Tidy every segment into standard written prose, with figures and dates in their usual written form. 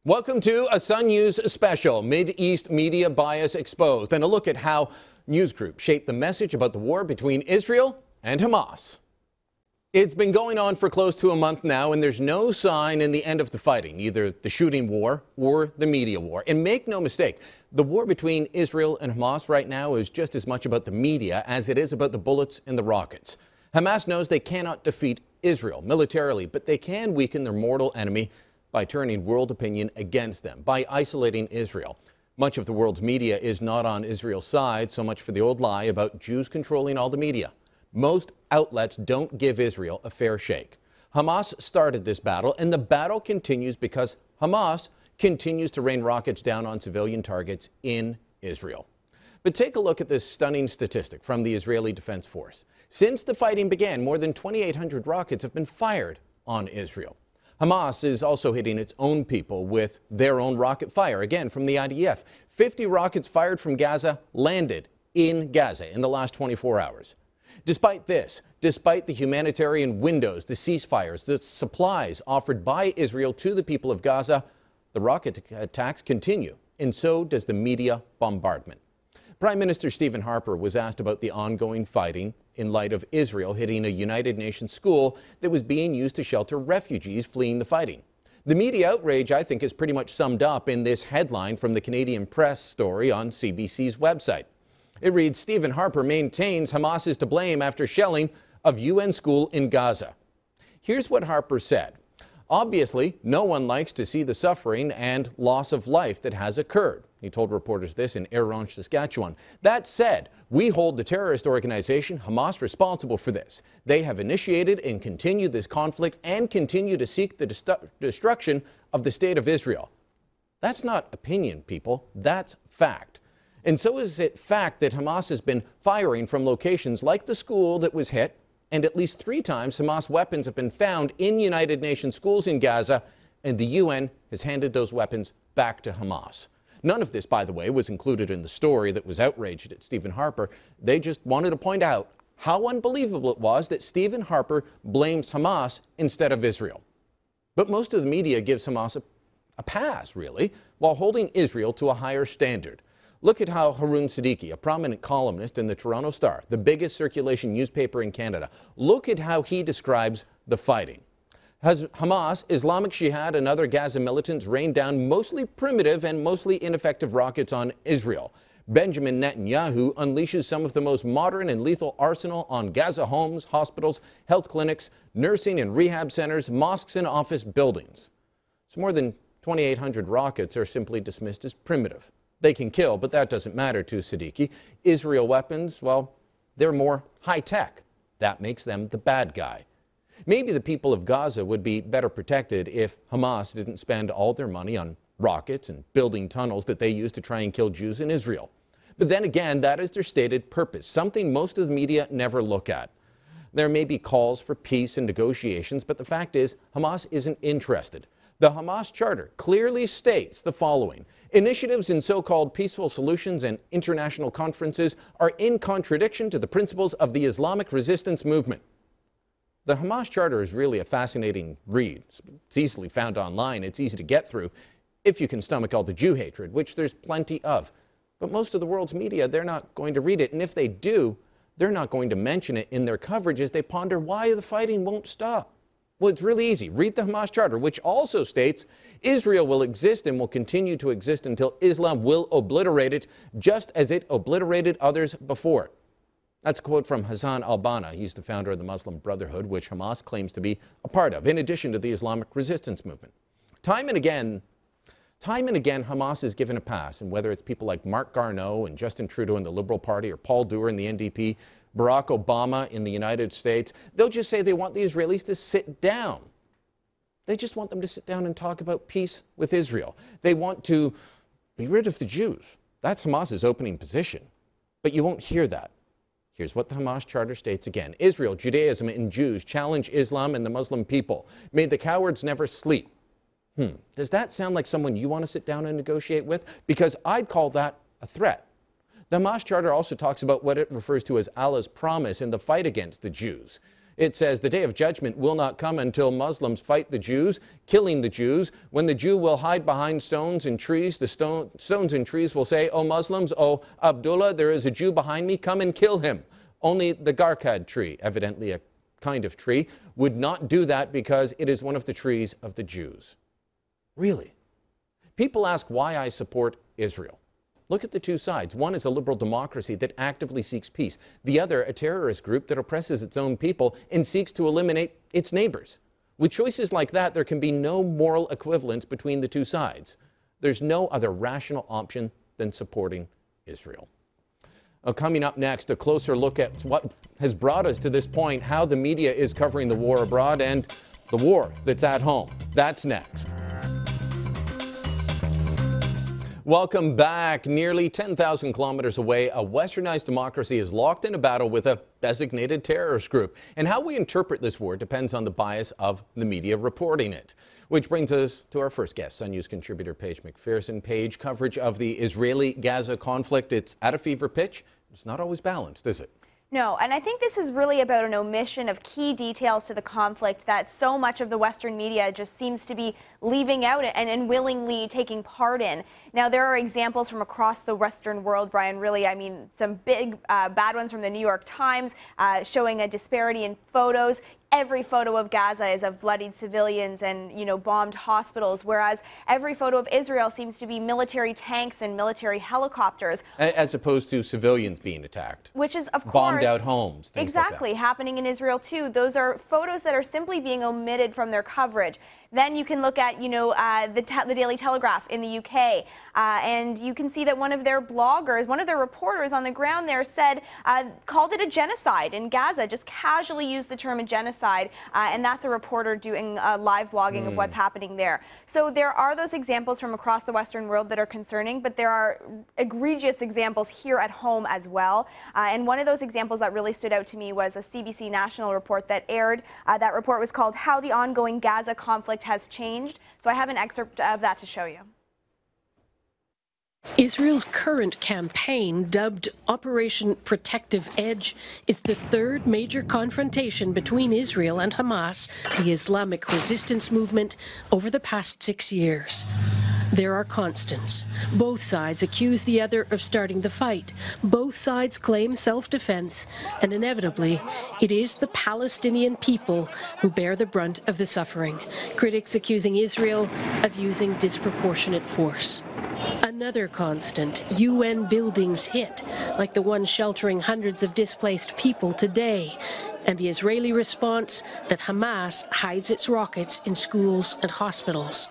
Welcome to a Sun News special, Mid-East Media Bias Exposed, and a look at how news groups shape the message about the war between Israel and Hamas. It's been going on for close to a month now, and there's no sign in the end of the fighting, either the shooting war or the media war. And make no mistake, the war between Israel and Hamas right now is just as much about the media as it is about the bullets and the rockets. Hamas knows they cannot defeat Israel militarily, but they can weaken their mortal enemy by turning world opinion against them, by isolating Israel. Much of the world's media is not on Israel's side, so much for the old lie about Jews controlling all the media. Most outlets don't give Israel a fair shake. Hamas started this battle, and the battle continues because Hamas continues to rain rockets down on civilian targets in Israel. But take a look at this stunning statistic from the Israeli Defense Force. Since the fighting began, more than 2,800 rockets have been fired on Israel. Hamas is also hitting its own people with their own rocket fire, again from the IDF. 50 rockets fired from Gaza landed in Gaza in the last 24 hours. Despite this, despite the humanitarian windows, the ceasefires, the supplies offered by Israel to the people of Gaza, the rocket attacks continue, and so does the media bombardment. Prime Minister Stephen Harper was asked about the ongoing fighting in light of Israel hitting a United Nations school that was being used to shelter refugees fleeing the fighting. The media outrage, I think, is pretty much summed up in this headline from the Canadian Press story on CBC's website. It reads, Stephen Harper maintains Hamas is to blame after shelling of UN school in Gaza. Here's what Harper said. Obviously, no one likes to see the suffering and loss of life that has occurred. He told reporters this in Orange, Saskatchewan. That said, we hold the terrorist organization Hamas responsible for this. They have initiated and continued this conflict and continue to seek the destruction of the state of Israel. That's not opinion, people. That's fact. And so is it fact that Hamas has been firing from locations like the school that was hit, and at least 3 times Hamas weapons have been found in United Nations schools in Gaza, and the UN has handed those weapons back to Hamas. None of this, by the way, was included in the story that was outraged at Stephen Harper. They just wanted to point out how unbelievable it was that Stephen Harper blames Hamas instead of Israel. But most of the media gives Hamas a pass, really, while holding Israel to a higher standard. Look at how Haroon Siddiqui, a prominent columnist in the Toronto Star, the biggest circulation newspaper in Canada, look at how he describes the fighting. Has Hamas, Islamic Jihad, and other Gaza militants rained down mostly primitive and mostly ineffective rockets on Israel. Benjamin Netanyahu unleashes some of the most modern and lethal arsenal on Gaza homes, hospitals, health clinics, nursing and rehab centers, mosques and office buildings. So more than 2,800 rockets are simply dismissed as primitive. They can kill, but that doesn't matter to Siddiqui. Israel weapons, well, they're more high-tech. That makes them the bad guy. Maybe the people of Gaza would be better protected if Hamas didn't spend all their money on rockets and building tunnels that they use to try and kill Jews in Israel. But then again, that is their stated purpose, something most of the media never look at. There may be calls for peace and negotiations, but the fact is Hamas isn't interested. The Hamas Charter clearly states the following. Initiatives in so-called peaceful solutions and international conferences are in contradiction to the principles of the Islamic resistance movement. The Hamas Charter is really a fascinating read. It's easily found online. It's easy to get through if you can stomach all the Jew hatred, which there's plenty of. But most of the world's media, they're not going to read it. And if they do, they're not going to mention it in their coverage as they ponder why the fighting won't stop. Well, it's really easy. Read the Hamas Charter, which also states Israel will exist and will continue to exist until Islam will obliterate it, just as it obliterated others before. That's a quote from Hassan al-Banna. He's the founder of the Muslim Brotherhood, which Hamas claims to be a part of, in addition to the Islamic resistance movement. Time and again, Hamas is given a pass, and whether it's people like Marc Garneau and Justin Trudeau in the Liberal Party or Paul Dewar in the NDP, Barack Obama in the United States, they'll just say they want the Israelis to sit down. They just want them to sit down and talk about peace with Israel. They want to be rid of the Jews. That's Hamas's opening position. But you won't hear that. Here's what the Hamas Charter states again. Israel, Judaism, and Jews challenge Islam and the Muslim people. May the cowards never sleep. Does that sound like someone you want to sit down and negotiate with? Because I'd call that a threat. The Hamas Charter also talks about what it refers to as Allah's promise in the fight against the Jews. It says the day of judgment will not come until Muslims fight the Jews, killing the Jews. When the Jew will hide behind stones and trees, the stones and trees will say, "O Muslims, O Abdullah, there is a Jew behind me, come and kill him." Only the Garkad tree, evidently a kind of tree, would not do that because it is one of the trees of the Jews. Really? People ask why I support Israel. Look at the two sides. One is a liberal democracy that actively seeks peace. The other, a terrorist group that oppresses its own people and seeks to eliminate its neighbors. With choices like that, there can be no moral equivalence between the two sides. There's no other rational option than supporting Israel. Coming up next, a closer look at what has brought us to this point, how the media is covering the war abroad and the war that's at home. That's next. Welcome back. Nearly 10,000 kilometers away, a westernized democracy is locked in a battle with a designated terrorist group. And how we interpret this war depends on the bias of the media reporting it. Which brings us to our first guest, Sun News contributor Paige McPherson. Paige, coverage of the Israeli-Gaza conflict, it's at a fever pitch. It's not always balanced, is it? No, and I think this is really about an omission of key details to the conflict that so much of the Western media just seems to be leaving out and unwillingly taking part in. Now, there are examples from across the Western world, Brian, really, I mean, some big bad ones from the New York Times showing a disparity in photos. Every photo of Gaza is of bloodied civilians and, bombed hospitals, whereas every photo of Israel seems to be military tanks and military helicopters. As opposed to civilians being attacked. Which is, of course, bombed out homes. Exactly, like happening in Israel, too. Those are photos that are simply being omitted from their coverage. Then you can look at, the Daily Telegraph in the UK, and you can see that one of their bloggers, one of their reporters on the ground there said, called it a genocide in Gaza, just casually used the term genocide, and that's a reporter doing live blogging of what's happening there. So there are those examples from across the Western world that are concerning, but there are egregious examples here at home as well. And one of those examples that really stood out to me was a CBC National report that aired. That report was called "How the Ongoing Gaza Conflict Has Changed." So I have an excerpt of that to show you. Israel's current campaign, dubbed Operation Protective Edge, is the third major confrontation between Israel and Hamas, the Islamic resistance movement, over the past 6 years. There are constants. Both sides accuse the other of starting the fight. Both sides claim self-defense, and inevitably, it is the Palestinian people who bear the brunt of the suffering. Critics accusing Israel of using disproportionate force. Another constant, UN buildings hit, like the one sheltering hundreds of displaced people today, and the Israeli response that Hamas hides its rockets in schools and hospitals.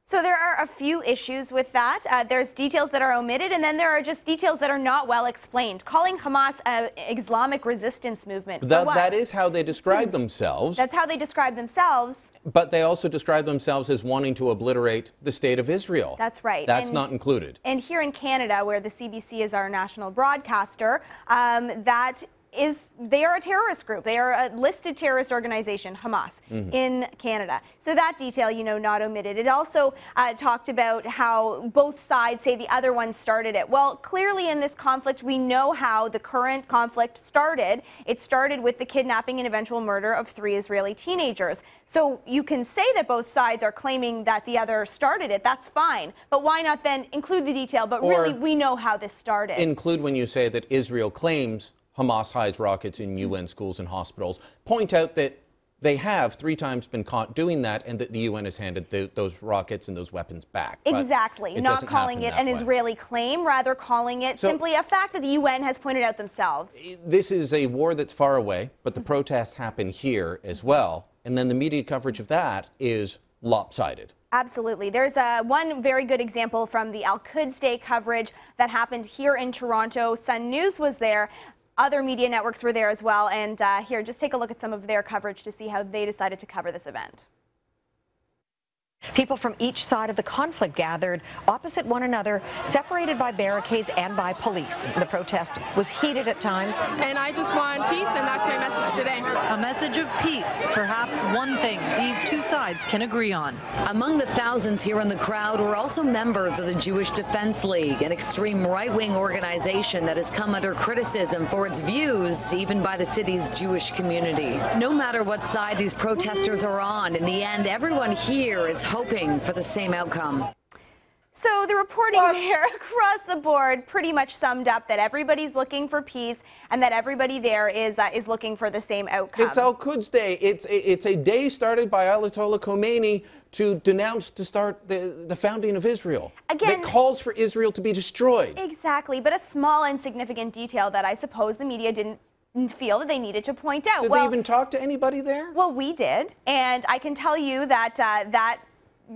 So there are a few issues with that. There's details that are omitted, and then there are just details that are not well explained. Calling Hamas an Islamic resistance movement. That is how they describe themselves. That's how they describe themselves. But they also describe themselves as wanting to obliterate the state of Israel. That's right. That's not included. And here in Canada, where the CBC is our national broadcaster, they are a terrorist group. They are a listed terrorist organization, Hamas, in Canada. So that detail, not omitted. It also talked about how both sides say the other one started it. Well, clearly in this conflict, we know how the current conflict started. It started with the kidnapping and eventual murder of 3 Israeli teenagers. So you can say that both sides are claiming that the other started it. That's fine. But why not then include the detail? But really, we know how this started. Include when you say that Israel claims Hamas hides rockets in UN schools and hospitals. Point out that they have 3 times been caught doing that, and that the UN has handed those rockets and those weapons back. Exactly. Not calling it an Israeli claim, rather calling it simply a fact that the UN has pointed out themselves. This is a war that's far away, but the protests happen here as well. And then the media coverage of that is lopsided. Absolutely. There's one very good example from the Al-Quds Day coverage that happened here in Toronto. Sun News was there. Other media networks were there as well, and here, just take a look at some of their coverage to see how they decided to cover this event. People from each side of the conflict gathered opposite one another, separated by barricades and by police. The protest was heated at times. And I just want peace, and that's my message today. A message of peace, perhaps one thing these two sides can agree on. Among the thousands here in the crowd were also members of the Jewish Defense League, an extreme right-wing organization that has come under criticism for its views, even by the city's Jewish community. No matter what side these protesters are on, in the end, everyone here is hoping for the same outcome. So the reporting there across the board pretty much summed up that everybody's looking for peace and that everybody there is looking for the same outcome. It's Al-Quds Day. It's a day started by Ayatollah Khomeini to denounce, to start the founding of Israel. Again, it calls for Israel to be destroyed. Exactly, but a small insignificant detail that I suppose the media didn't feel that they needed to point out. Did they even talk to anybody there? Well, we did, and I can tell you that that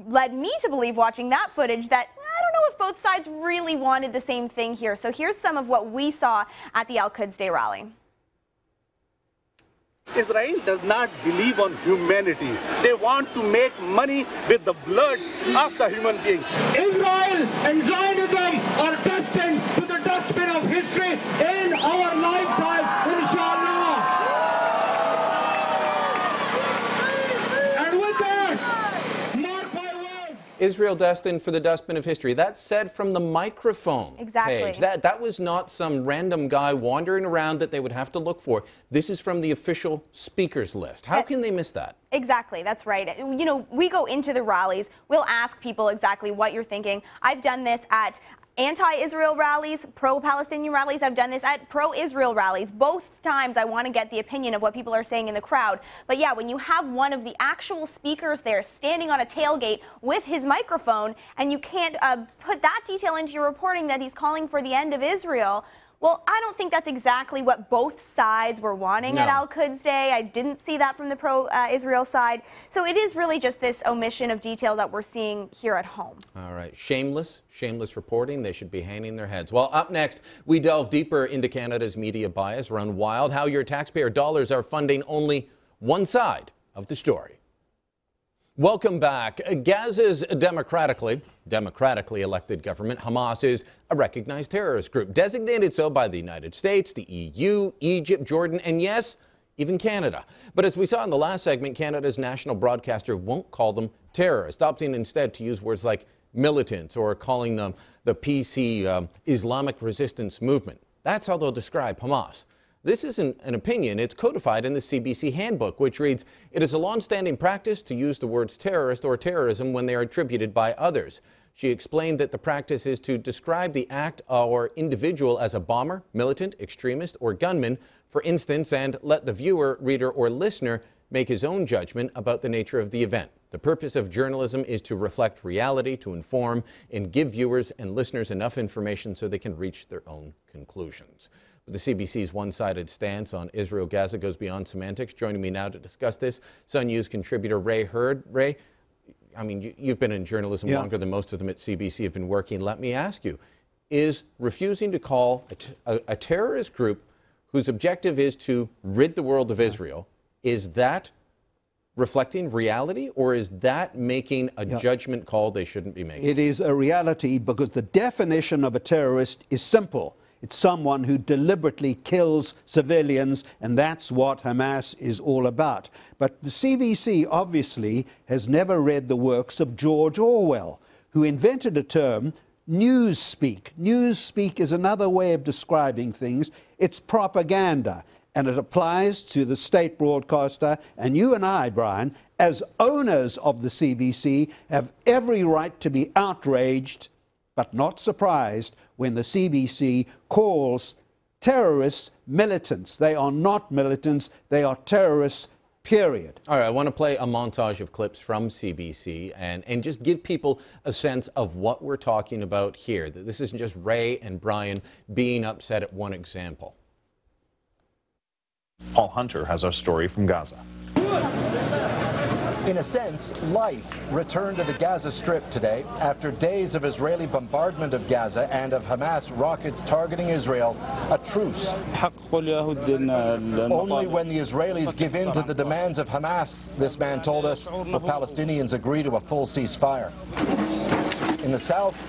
led me to believe, watching that footage, that I don't know if both sides really wanted the same thing here. So here's some of what we saw at the Al-Quds Day rally. Israel does not believe on humanity. They want to make money with the blood of the human being. Israel and Zionism are destined to the dustbin of history in our lifetime, inshallah. And with that, mark my words. Israel destined for the dustbin of history. That's said from the microphone page. That was not some random guy wandering around that they would have to look for. This is from the official speakers list. How can they miss that? Exactly, that's right. You know, we go into the rallies, we'll ask people exactly what you're thinking. I've done this at anti-Israel rallies, pro-Palestinian rallies. I've done this at pro-Israel rallies. Both times I want to get the opinion of what people are saying in the crowd. But yeah, when you have one of the actual speakers there standing on a tailgate with his microphone, and you can't put that detail into your reporting that he's calling for the end of Israel, well, I don't think that's exactly what both sides were wanting at Al-Quds Day. I didn't see that from the pro-Israel side. So it is really just this omission of detail that we're seeing here at home. All right. Shameless reporting. They should be hanging their heads. Well, up next, we delve deeper into Canada's media bias run wild, how your taxpayer dollars are funding only one side of the story. Welcome back. Gaza's democratically elected government, Hamas, is a recognized terrorist group, designated so by the United States, the EU, Egypt, Jordan, and yes, even Canada. But as we saw in the last segment, Canada's national broadcaster won't call them terrorists, opting instead to use words like militants or calling them the PC Islamic resistance movement. That's how they'll describe Hamas. This isn't an opinion. It's codified in the CBC handbook, which reads, "It is a long-standing practice to use the words terrorist or terrorism when they are attributed by others." She explained that the practice is to describe the act or individual as a bomber, militant, extremist, or gunman, for instance, and let the viewer, reader, or listener make his own judgment about the nature of the event. The purpose of journalism is to reflect reality, to inform, and give viewers and listeners enough information so they can reach their own conclusions. But the CBC's one-sided stance on Israel-Gaza goes beyond semantics. Joining me now to discuss this, Sun News contributor Ray Hurd. Ray, I mean, you've been in journalism longer than most of them at CBC have been working. Let me ask you, is refusing to call a terrorist group whose objective is to rid the world of Israel, is that reflecting reality, or is that making a judgment call they shouldn't be making? It is a reality, because the definition of a terrorist is simple. It's someone who deliberately kills civilians, and that's what Hamas is all about. But the CBC obviously has never read the works of George Orwell, who invented a term, newspeak. Newspeak is another way of describing things. It's propaganda, and it applies to the state broadcaster. And you and I, Brian, as owners of the CBC, have every right to be outraged but not surprised when the CBC calls terrorists militants. They are not militants, they are terrorists, period. All right, I want to play a montage of clips from CBC and just give people a sense of what we're talking about here. That this isn't just Ray and Brian being upset at one example. Paul Hunter has our story from Gaza. In a sense, life returned to the Gaza Strip today after days of Israeli bombardment of Gaza and of Hamas rockets targeting Israel. A truce. Only when the Israelis give in to the demands of Hamas, this man told us, will Palestinians agree to a full ceasefire. In the south,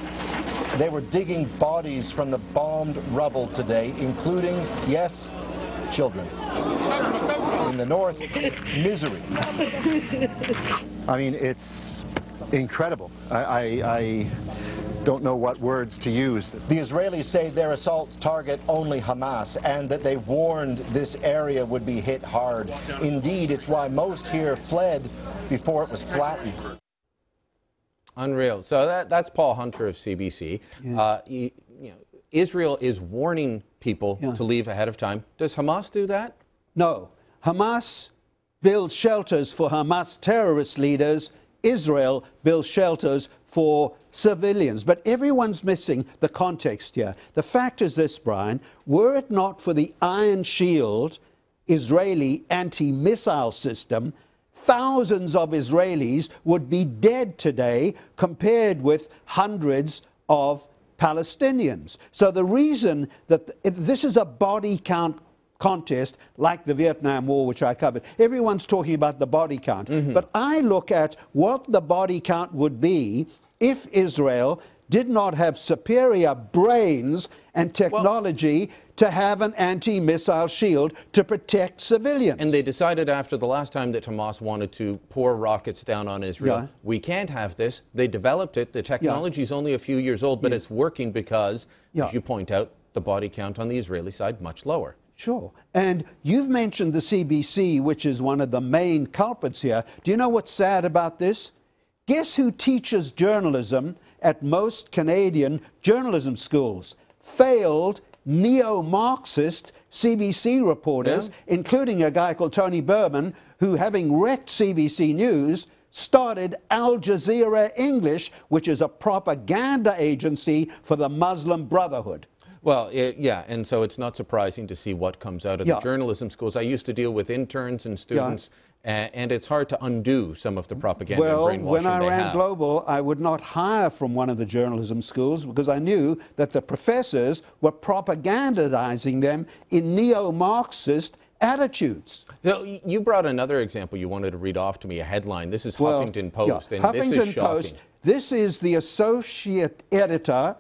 they were digging bodies from the bombed rubble today, including, yes, children. In the north, misery. I mean, it's incredible. I don't know what words to use. The Israelis say their assaults target only Hamas and that they warned this area would be hit hard. Indeed, it's why most here fled before it was flattened. Unreal. So that's Paul Hunter of CBC. Yeah. Israel is warning people to leave ahead of time. Does Hamas do that? No. Hamas builds shelters for Hamas terrorist leaders. Israel builds shelters for civilians. But everyone's missing the context here. The fact is this, Brian, were it not for the Iron Shield Israeli anti-missile system, thousands of Israelis would be dead today compared with hundreds of Palestinians. So the reason that this is a body count contest like the Vietnam War, which I covered, everyone's talking about the body count. But I look at what the body count would be if Israel did not have superior brains and technology to have an anti-missile shield to protect civilians. And they decided after the last time that Hamas wanted to pour rockets down on Israel, we can't have this. They developed it. The technology is only a few years old, but it's working because, as you point out, the body count on the Israeli side much lower. Sure. And you've mentioned the CBC, which is one of the main culprits here. Do you know what's sad about this? Guess who teaches journalism at most Canadian journalism schools? Failed neo-Marxist CBC reporters, including a guy called Tony Berman, who, having wrecked CBC News, started Al Jazeera English, which is a propaganda agency for the Muslim Brotherhood. Well, yeah, and so it's not surprising to see what comes out of the journalism schools. I used to deal with interns and students, and it's hard to undo some of the propaganda and brainwashing when I ran Global, I would not hire from one of the journalism schools because I knew that the professors were propagandizing them in neo-Marxist attitudes. Now, you brought another example you wanted to read off to me, a headline. This is Huffington Post, and Huffington this is shocking. Post. This is the associate editor,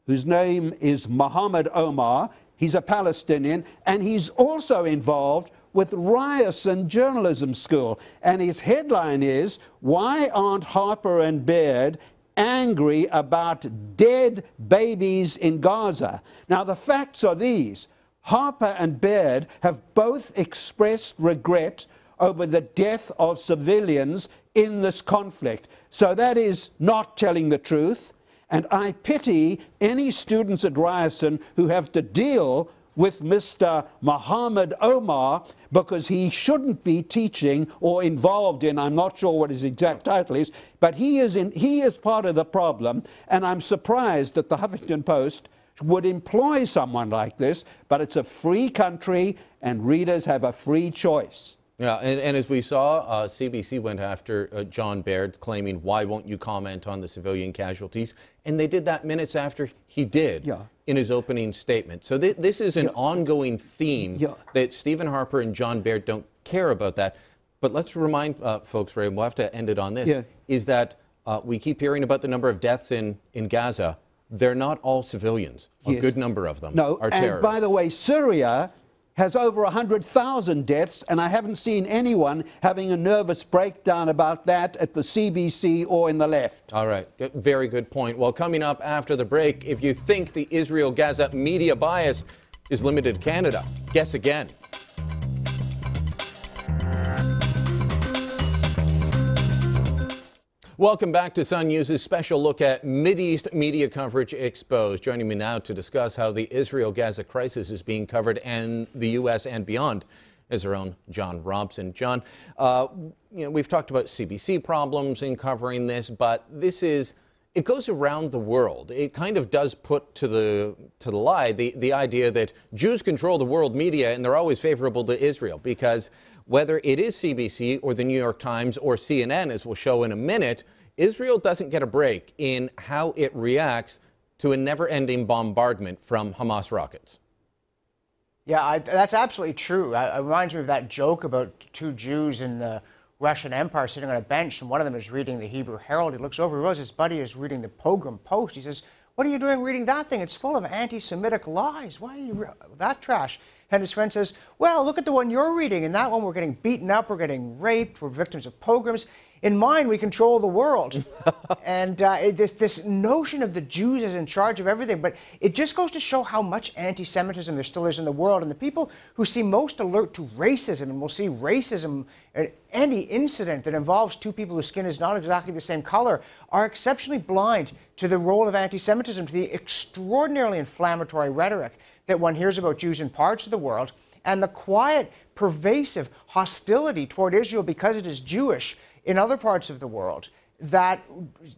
whose name is Mohammed Omar. He's a Palestinian, and he's also involved with Ryerson Journalism School. And his headline is, "Why aren't Harper and Baird angry about dead babies in Gaza?" Now, the facts are these. Harper and Baird have both expressed regret over the death of civilians in this conflict. So that is not telling the truth. And I pity any students at Ryerson who have to deal with Mr. Mohammed Omar because he shouldn't be teaching or involved in, I'm not sure what his exact title is, but he is part of the problem. And I'm surprised that the Huffington Post would employ someone like this, but it's a free country and readers have a free choice. Yeah, and as we saw, CBC went after John Baird, claiming, why won't you comment on the civilian casualties? And they did that minutes after he did in his opening statement. So this is an ongoing theme that Stephen Harper and John Baird don't care about that. But let's remind folks, Ray, we'll have to end it on this, is that we keep hearing about the number of deaths in Gaza. They're not all civilians. A good number of them are terrorists. And by the way, Syria has over 100,000 deaths, and I haven't seen anyone having a nervous breakdown about that at the CBC or in the left. All right, very good point. Well, coming up after the break, if you think the Israel-Gaza media bias is limited to Canada, guess again. Welcome back to Sun News's special look at Mideast media coverage exposed. Joining me now to discuss how the Israel-Gaza crisis is being covered in the U.S. and beyond is our own John Robson. John, we've talked about CBC problems in covering this, but it goes around the world. It kind of does put to the lie the idea that Jews control the world media and they're always favorable to Israel, because whether it is CBC or the New York Times or CNN, as we'll show in a minute, Israel doesn't get a break in how it reacts to a never-ending bombardment from Hamas rockets. Yeah, that's absolutely true. It reminds me of that joke about two Jews in the Russian Empire sitting on a bench, and one of them is reading the Hebrew Herald. He looks over, he realizes his buddy is reading the Pogrom Post. He says, "What are you doing reading that thing? It's full of anti-Semitic lies. Why are you that trash?" And his friend says, "Well, look at the one you're reading. In that one, we're getting beaten up, we're getting raped, we're victims of pogroms. In mine, we control the world." And this notion of the Jews as in charge of everything, but it just goes to show how much anti-Semitism there still is in the world. And the people who seem most alert to racism, and will see racism, any incident that involves two people whose skin is not exactly the same color, are exceptionally blind to the role of anti-Semitism, to the extraordinarily inflammatory rhetoric that one hears about Jews in parts of the world, and the quiet, pervasive hostility toward Israel because it is Jewish in other parts of the world that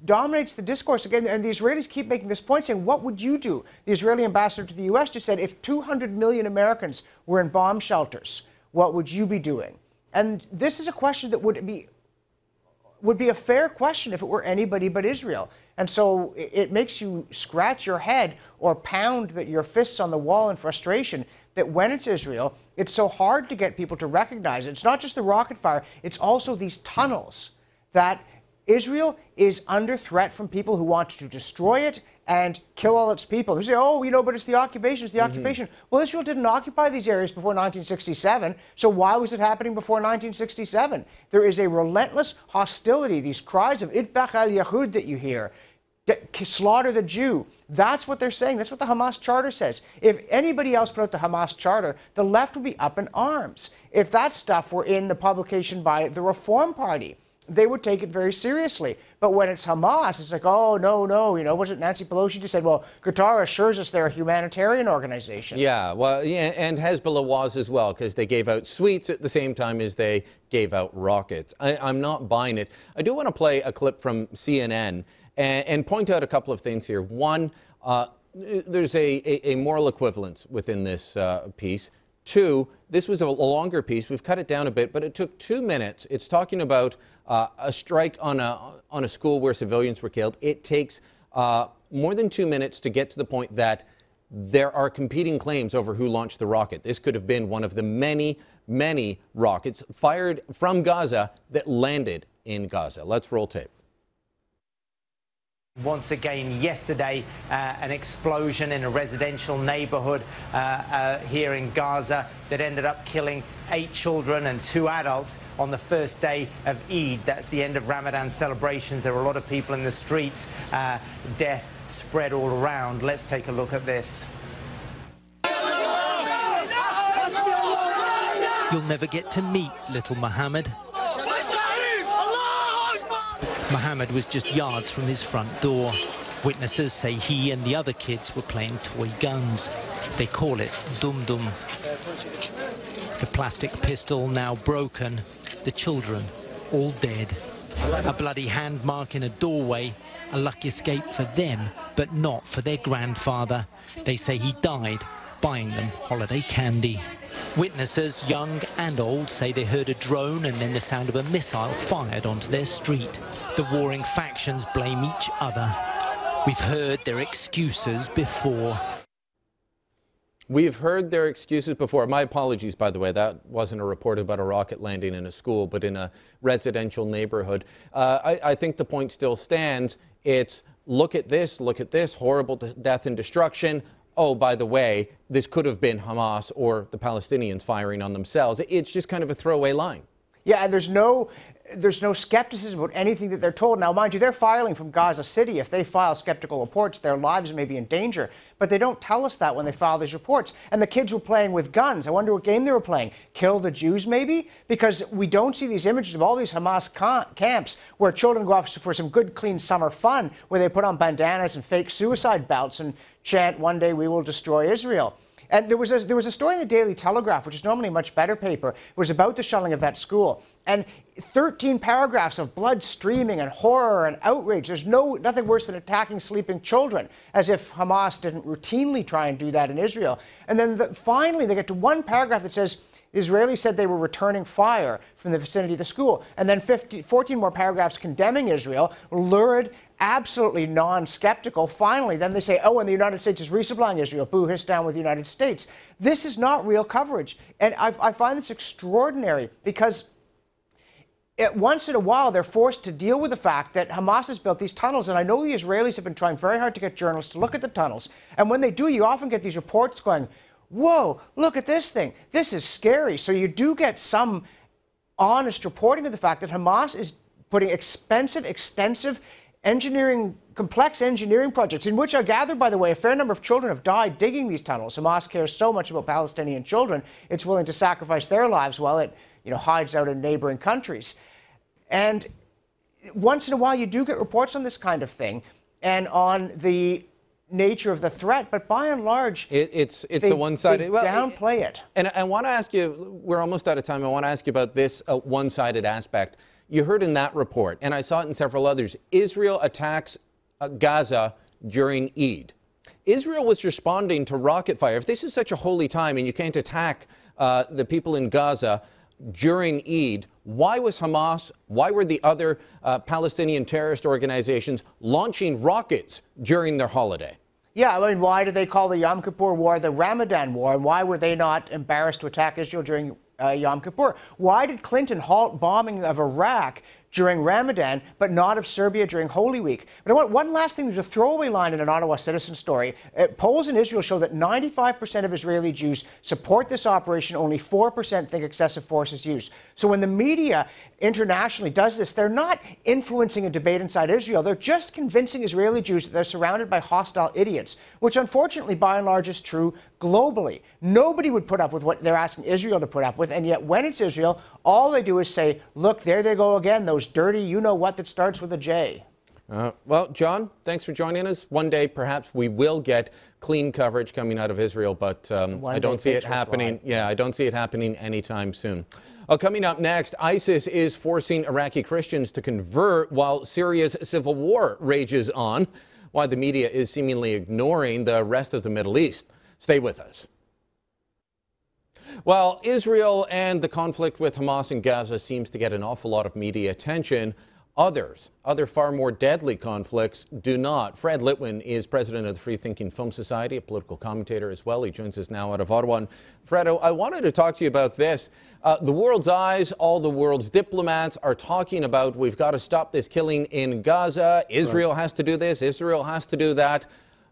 dominates the discourse. Again, and the Israelis keep making this point, saying, what would you do? The Israeli ambassador to the U.S. just said, if 200 million Americans were in bomb shelters, what would you be doing? And this is a question that would be a fair question if it were anybody but Israel. And so it makes you scratch your head or pound your fists on the wall in frustration that when it's Israel, it's so hard to get people to recognize it. It's not just the rocket fire, it's also these tunnels, that Israel is under threat from people who want to destroy it and kill all its people. They say, oh, but it's the occupation, it's the occupation. Well, Israel didn't occupy these areas before 1967, so why was it happening before 1967? There is a relentless hostility, these cries of Itbach al-Yahud that you hear, slaughter the Jew. That's what they're saying. That's what the Hamas charter says. If anybody else put out the Hamas charter, the left would be up in arms. If that stuff were in the publication by the Reform Party, they would take it very seriously. But when it's Hamas, it's like, oh, no. Was it Nancy Pelosi just said, well, Qatar assures us they're a humanitarian organization. Yeah, well, yeah, and Hezbollah was as well, because they gave out sweets at the same time as they gave out rockets. I'm not buying it. I do want to play a clip from CNN and point out a couple of things here. One, there's a moral equivalence within this piece. Two, this was a longer piece. We've cut it down a bit, but it took 2 minutes. It's talking about a strike on a school where civilians were killed. It takes more than 2 minutes to get to the point that there are competing claims over who launched the rocket. This could have been one of the many, many rockets fired from Gaza that landed in Gaza. Let's roll tape. Once again yesterday, an explosion in a residential neighborhood here in Gaza that ended up killing 8 children and 2 adults on the first day of Eid. That's the end of Ramadan celebrations. There were a lot of people in the streets. Death spread all around. Let's take a look at this. You'll never get to meet little Mohammed. Mohammed was just yards from his front door. Witnesses say he and the other kids were playing toy guns. They call it dum-dum. The plastic pistol now broken, the children all dead. A bloody hand mark in a doorway, a lucky escape for them, but not for their grandfather. They say he died buying them holiday candy. Witnesses, young and old, say they heard a drone and then the sound of a missile fired onto their street. The warring factions blame each other. We've heard their excuses before. We've heard their excuses before. My apologies, by the way. That wasn't a report about a rocket landing in a school, but in a residential neighborhood. I think the point still stands. It's look at this, horrible death and destruction. Oh, by the way, this could have been Hamas or the Palestinians firing on themselves. It's just kind of a throwaway line. Yeah, and there's no skepticism about anything that they're told. Now, mind you, they're filing from Gaza City. If they file skeptical reports, their lives may be in danger. But they don't tell us that when they file these reports. And the kids were playing with guns. I wonder what game they were playing. Kill the Jews, maybe? Because we don't see these images of all these Hamas camps where children go off for some good, clean summer fun, where they put on bandanas and fake suicide belts and chant, one day we will destroy Israel. And there was a story in the Daily Telegraph, which is normally a much better paper. It was about the shelling of that school. And 13 paragraphs of blood streaming and horror and outrage. There's nothing worse than attacking sleeping children, as if Hamas didn't routinely try and do that in Israel. And then finally they get to one paragraph that says, The Israelis said they were returning fire from the vicinity of the school. And then 14 more paragraphs condemning Israel, lurid, absolutely non-skeptical. Finally, then they say, oh, and the United States is resupplying Israel. Boo, hiss down with the United States. This is not real coverage. And I find this extraordinary because once in a while, they're forced to deal with the fact that Hamas has built these tunnels. And I know the Israelis have been trying very hard to get journalists to look at the tunnels. And when they do, you often get these reports going, whoa, look at this thing. This is scary. So you do get some honest reporting of the fact that Hamas is putting expensive, extensive complex engineering projects, in which I gather, by the way, a fair number of children have died digging these tunnels. Hamas cares so much about Palestinian children, it's willing to sacrifice their lives while it hides out in neighboring countries. And once in a while, you do get reports on this kind of thing and on the nature of the threat, but by and large, it's a one-sided. Well, downplay it. And I want to ask you, we're almost out of time. I want to ask you about this one-sided aspect. You heard in that report, and I saw it in several others, Israel attacks Gaza during Eid. Israel was responding to rocket fire. If this is such a holy time and you can't attack the people in Gaza during Eid, why was Hamas, why were the other Palestinian terrorist organizations launching rockets during their holiday? Yeah, I mean, why do they call the Yom Kippur War the Ramadan War? And why were they not embarrassed to attack Israel during Yom Kippur? Why did Clinton halt bombing of Iraq during Ramadan, but not of Serbia during Holy Week? But I want one last thing. There's a throwaway line in an Ottawa Citizen story. Polls in Israel show that 95% of Israeli Jews support this operation. Only 4% think excessive force is used. So when the media internationally does this, they're not influencing a debate inside Israel. They're just convincing Israeli Jews that they're surrounded by hostile idiots, which unfortunately, by and large, is true globally. Nobody would put up with what they're asking Israel to put up with, and yet when it's Israel, all they do is say, look, there they go again, those dirty you-know-what that starts with a J. Well, John, thanks for joining us. One day, perhaps we will get clean coverage coming out of Israel, but I don't see it happening. Yeah, I don't see it happening anytime soon. Coming up next, ISIS is forcing Iraqi Christians to convert while Syria's civil war rages on. Why the media is seemingly ignoring the rest of the Middle East. Stay with us. Well, Israel and the conflict with Hamas in Gaza seems to get an awful lot of media attention. Other far more deadly conflicts do not. Fred Litwin is president of the Free Thinking Film Society, a political commentator as well. He joins us now out of Ottawa. And Fred, I wanted to talk to you about this. The world's eyes, all the world's diplomats are talking about we've got to stop this killing in Gaza. Israel has to do this. Israel has to do that.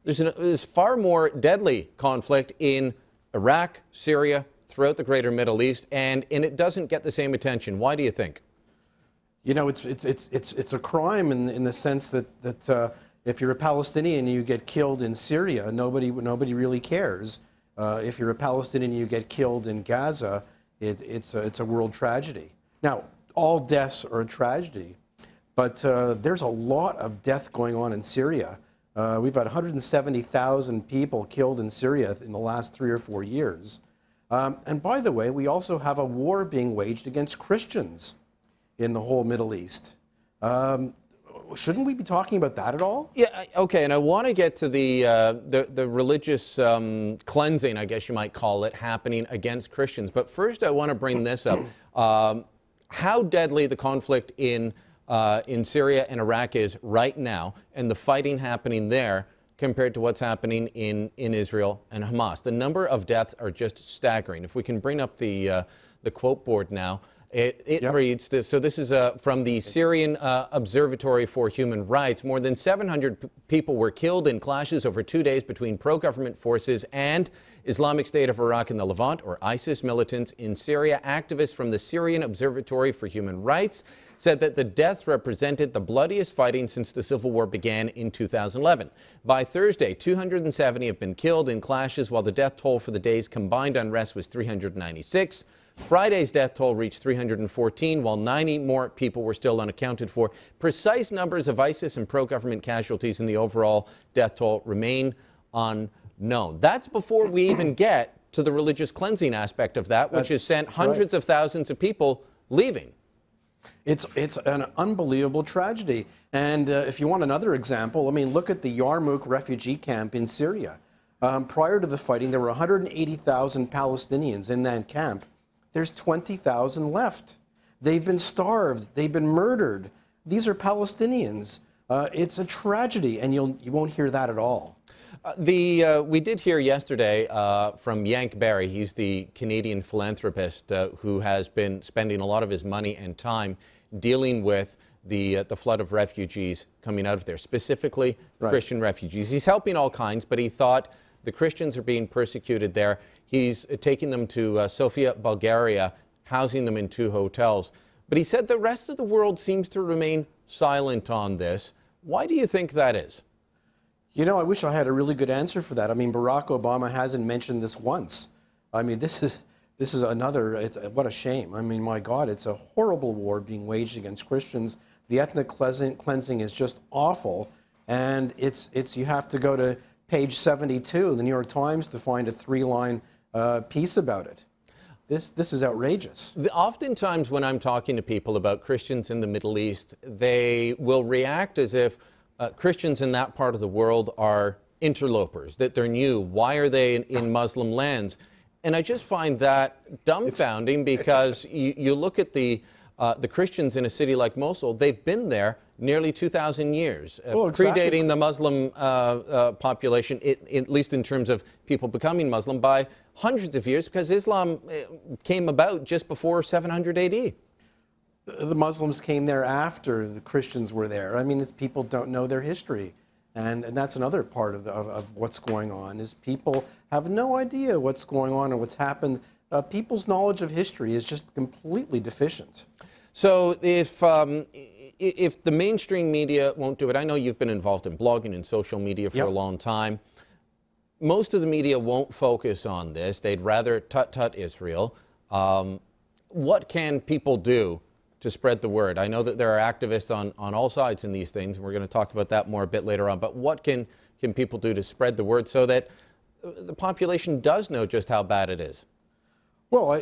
There's far more deadly conflict in Iraq, Syria, throughout the greater Middle East, and it doesn't get the same attention. Why do you think? You know, it's a crime in the sense that if you're a Palestinian and you get killed in Syria, nobody really cares. If you're a Palestinian and you get killed in Gaza, it's a world tragedy. Now, all deaths are a tragedy, but there's a lot of death going on in Syria. We've had 170,000 people killed in Syria in the last 3 or 4 years. And by the way, we also have a war being waged against Christians in the whole Middle East. Shouldn't we be talking about that at all? Yeah, okay, and I want to get to the religious cleansing, I guess you might call it, happening against Christians. But first I want to bring this up. How deadly the conflict in Syria and Iraq is right now, and the fighting happening there compared to what's happening in Israel and Hamas. The number of deaths are just staggering. If we can bring up the quote board now. It reads this. So this is from the Syrian Observatory for Human Rights. More than 700 people were killed in clashes over 2 days between pro-government forces and Islamic State of Iraq in the Levant, or ISIS militants in Syria. Activists from the Syrian Observatory for Human Rights said that the deaths represented the bloodiest fighting since the civil war began in 2011. By Thursday, 270 have been killed in clashes, while the death toll for the day's combined unrest was 396. Friday's death toll reached 314, while 90 more people were still unaccounted for. Precise numbers of ISIS and pro-government casualties in the overall death toll remain unknown. That's before we even get to the religious cleansing aspect of that, which has sent hundreds of thousands of people leaving. It's an unbelievable tragedy. And if you want another example, I mean, look at the Yarmouk refugee camp in Syria. Prior to the fighting, there were 180,000 Palestinians in that camp. There's 20,000 left. They've been starved. They've been murdered. These are Palestinians. It's a tragedy, and you won't hear that at all. We did hear yesterday from Yank Barry. He's the Canadian philanthropist who has been spending a lot of his money and time dealing with the flood of refugees coming out of there, specifically Christian refugees. He's helping all kinds, but he thought the Christians are being persecuted there. He's taking them to Sofia, Bulgaria, housing them in 2 hotels. But he said the rest of the world seems to remain silent on this. Why do you think that is? You know, I wish I had a really good answer for that. I mean, Barack Obama hasn't mentioned this once. I mean, this is another, what a shame. I mean, my God, it's a horrible war being waged against Christians. The ethnic cleansing is just awful. And you have to go to page 72 of the New York Times to find a 3-line piece about it. This is outrageous. Oftentimes when I'm talking to people about Christians in the Middle East, they will react as if Christians in that part of the world are interlopers, that they're new. Why are they in Muslim lands? And I just find that dumbfounding because you look at the Christians in a city like Mosul, they've been there nearly 2,000 years, predating the Muslim population, at least in terms of people becoming Muslim, by hundreds of years, because Islam came about just before 700 AD. The Muslims came there after the Christians were there. I mean, people don't know their history. And that's another part of what's going on, is people have no idea what's going on and what's happened. People's knowledge of history is just completely deficient. So if the mainstream media won't do it, I know you've been involved in blogging and social media for a long time. Most of the media won't focus on this. They'd rather tut Israel. What can people do to spread the word? I know that there are activists on all sides in these things, and we're going to talk about that more a bit later on, but what can people do to spread the word so that the population does know just how bad it is? Well,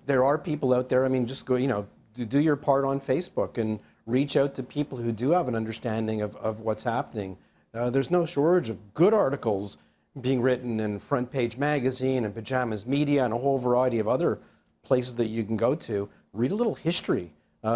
there are people out there. I mean, just go, do your part on Facebook and reach out to people who do have an understanding of what's happening. There's no shortage of good articles being written in Front Page Magazine and Pajamas Media and a whole variety of other places that you can go to. Read a little history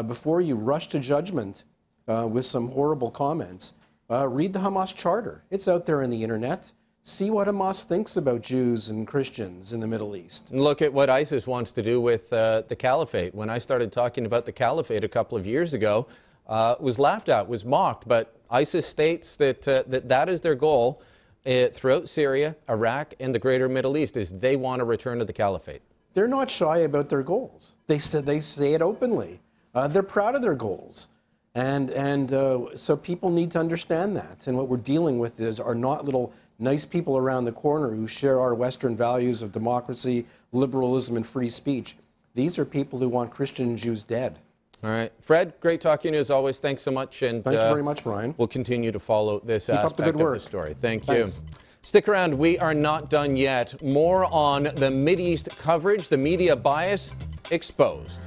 before you rush to judgment with some horrible comments. Read the Hamas Charter. It's out there on the internet. See what Hamas thinks about Jews and Christians in the Middle East. And look at what ISIS wants to do with the caliphate. When I started talking about the caliphate a couple of years ago, it was laughed at, was mocked, but ISIS states that that is their goal throughout Syria, Iraq, and the greater Middle East, is they want to return to the caliphate. They're not shy about their goals. They say it openly. They're proud of their goals. And so people need to understand that. And what we're dealing with are not little nice people around the corner who share our Western values of democracy, liberalism, and free speech. These are people who want Christian and Jews dead. All right. Fred, great talking to you as always. Thanks so much. And thank you very much, Brian. We'll continue to follow this aspect of the story. Thank Thanks. you. Stick around. We are not done yet. More on the Mideast coverage, the media bias exposed.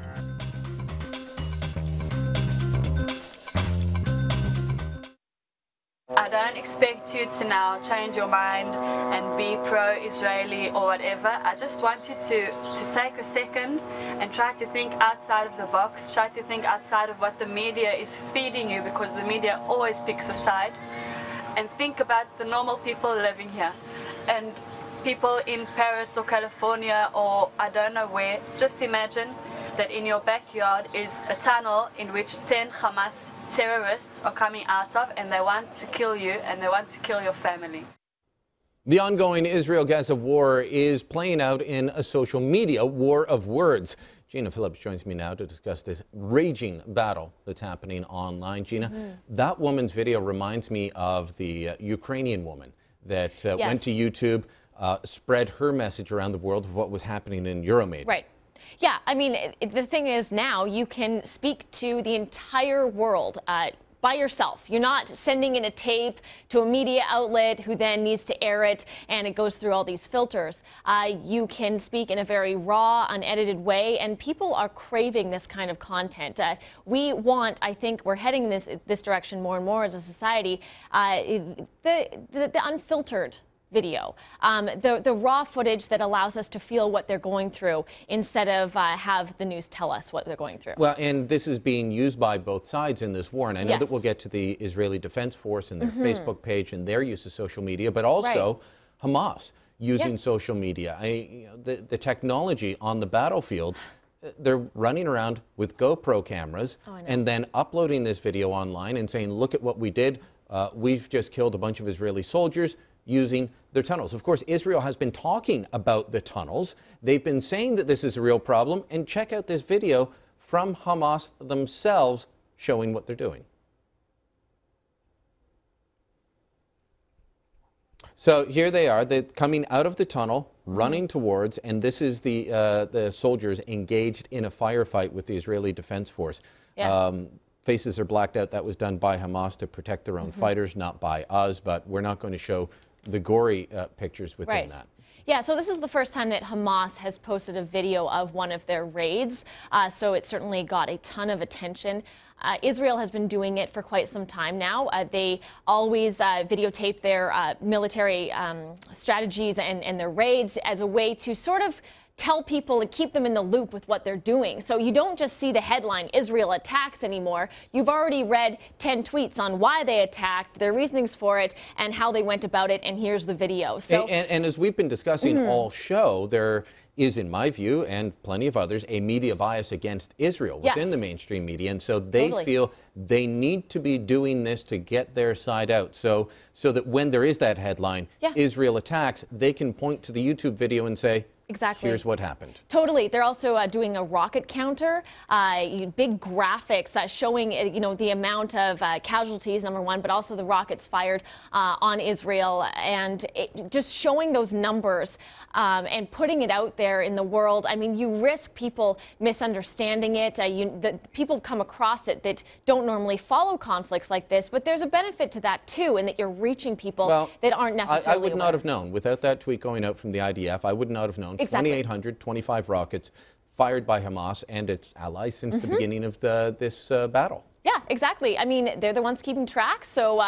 I don't expect you to now change your mind and be pro-Israeli or whatever. I just want you to take a second and try to think outside of the box, try to think outside of what the media is feeding you, because the media always picks a side, and think about the normal people living here and people in Paris or California or I don't know where. Just imagine that in your backyard is a tunnel in which 10 Hamas terrorists are coming out of, and they want to kill you and they want to kill your family. The ongoing Israel-Gaza war is playing out in a social media war of words. Gina Phillips joins me now to discuss this raging battle that's happening online. Gina, that woman's video reminds me of the Ukrainian woman that went to YouTube, spread her message around the world of what was happening in Euromaidan. Right. Yeah, I mean, the thing is now you can speak to the entire world by yourself. You're not sending in a tape to a media outlet who then needs to air it and it goes through all these filters. You can speak in a very raw, unedited way, and people are craving this kind of content. We want, I think we're heading this direction more and more as a society, the unfiltered video, the raw footage that allows us to feel what they're going through instead of have the news tell us what they're going through. Well, and this is being used by both sides in this war, and I know that we'll get to the Israeli Defense Force and their Facebook page and their use of social media, but also Hamas using social media. The technology on the battlefield, they're running around with GoPro cameras and then uploading this video online and saying, look at what we did. We've just killed a bunch of Israeli soldiers using their tunnels. Of course, Israel has been talking about the tunnels. They've been saying that this is a real problem. And check out this video from Hamas themselves showing what they're doing. So here they are, they're coming out of the tunnel, running towards, and this is the soldiers engaged in a firefight with the Israeli Defense Force. Faces are blacked out. That was done by Hamas to protect their own fighters, not by us, but we're not going to show the gory pictures within that. Yeah, so this is the first time that Hamas has posted a video of one of their raids, so it certainly got a ton of attention. Israel has been doing it for quite some time now. They always videotape their military strategies and their raids as a way to sort of tell people and keep them in the loop with what they're doing. So you don't just see the headline, Israel attacks, anymore. You've already read 10 tweets on why they attacked, their reasonings for it, and how they went about it, and here's the video. So, and as we've been discussing all show, there is, in my view, and plenty of others, a media bias against Israel within the mainstream media, and so they feel they need to be doing this to get their side out, so that when there is that headline, Israel attacks, they can point to the YouTube video and say, here's what happened. Totally. They're also doing a rocket counter, big graphics showing, the amount of casualties, number one, but also the rockets fired on Israel, and just showing those numbers and putting it out there in the world. I mean, you risk people misunderstanding it. People come across it that don't normally follow conflicts like this, but there's a benefit to that too, in that you're reaching people that aren't necessarily I would not have known. Without that tweet going out from the IDF, I would not have known. 2,825 rockets fired by Hamas and its allies since the beginning of this battle. Yeah, exactly. I mean, they're the ones keeping track, so,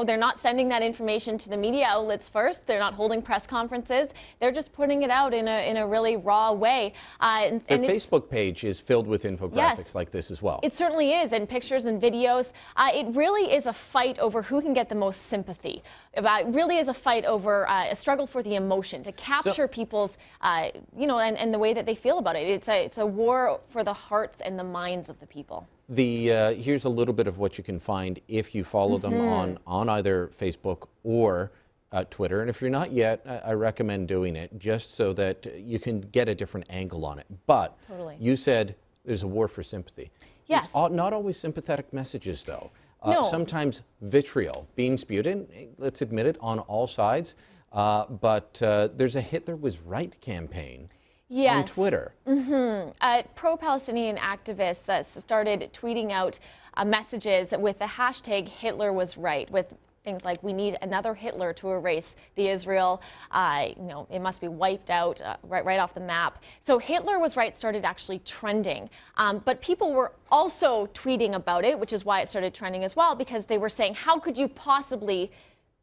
they're not sending that information to the media outlets first. They're not holding press conferences. They're just putting it out in a really raw way. Their Facebook page is filled with infographics like this as well. It certainly is, and pictures and videos. It really is a fight over who can get the most sympathy. It really is a fight over a struggle for the emotion, to capture people's, and the way that they feel about it. It's a war for the hearts and the minds of the people. Here's a little bit of what you can find if you follow them on either Facebook or Twitter. And if you're not yet, I recommend doing it just so that you can get a different angle on it. But you said there's a war for sympathy. Yes. It's not always sympathetic messages, though. No. Sometimes vitriol being spewed in, let's admit it, on all sides. But there's a Hitler was right campaign. On Twitter. Pro-Palestinian activists started tweeting out messages with the hashtag Hitler was right, with things like, we need another Hitler to erase the Israel, it must be wiped out right off the map. So Hitler was right started actually trending, but people were also tweeting about it, which is why it started trending as well, because they were saying, how could you possibly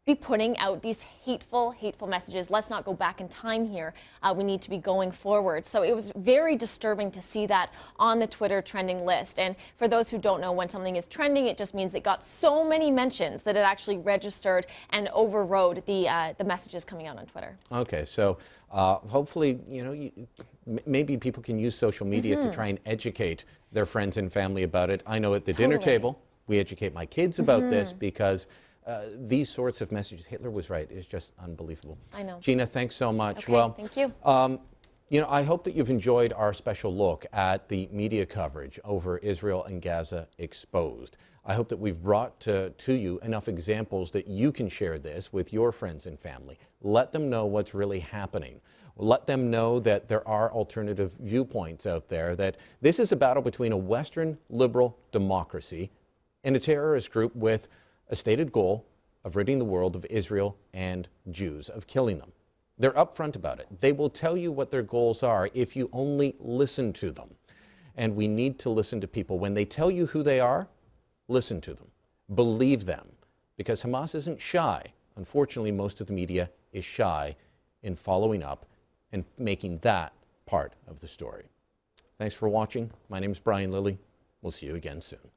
be putting out these hateful messages? Let's not go back in time here. We need to be going forward. So it was very disturbing to see that on the Twitter trending list. And for those who don't know, when something is trending, it just means it got so many mentions that it actually registered and overrode the messages coming out on Twitter. Okay, so hopefully, maybe people can use social media to try and educate their friends and family about it. I know at the dinner table, we educate my kids about this because these sorts of messages, Hitler was right, is just unbelievable. I know. Gina, thanks so much. Okay, well, thank you. I hope that you've enjoyed our special look at the media coverage over Israel and Gaza exposed. I hope that we've brought to you enough examples that you can share this with your friends and family. Let them know what's really happening. Let them know that there are alternative viewpoints out there, that this is a battle between a Western liberal democracy and a terrorist group with a stated goal of ridding the world of Israel and Jews, of killing them. They're upfront about it. They will tell you what their goals are if you only listen to them. And we need to listen to people. When they tell you who they are, listen to them. Believe them. Because Hamas isn't shy unfortunately, most of the media is shy in following up and making that part of the story. Thanks for watching. My name is Brian Lilly. We'll see you again soon.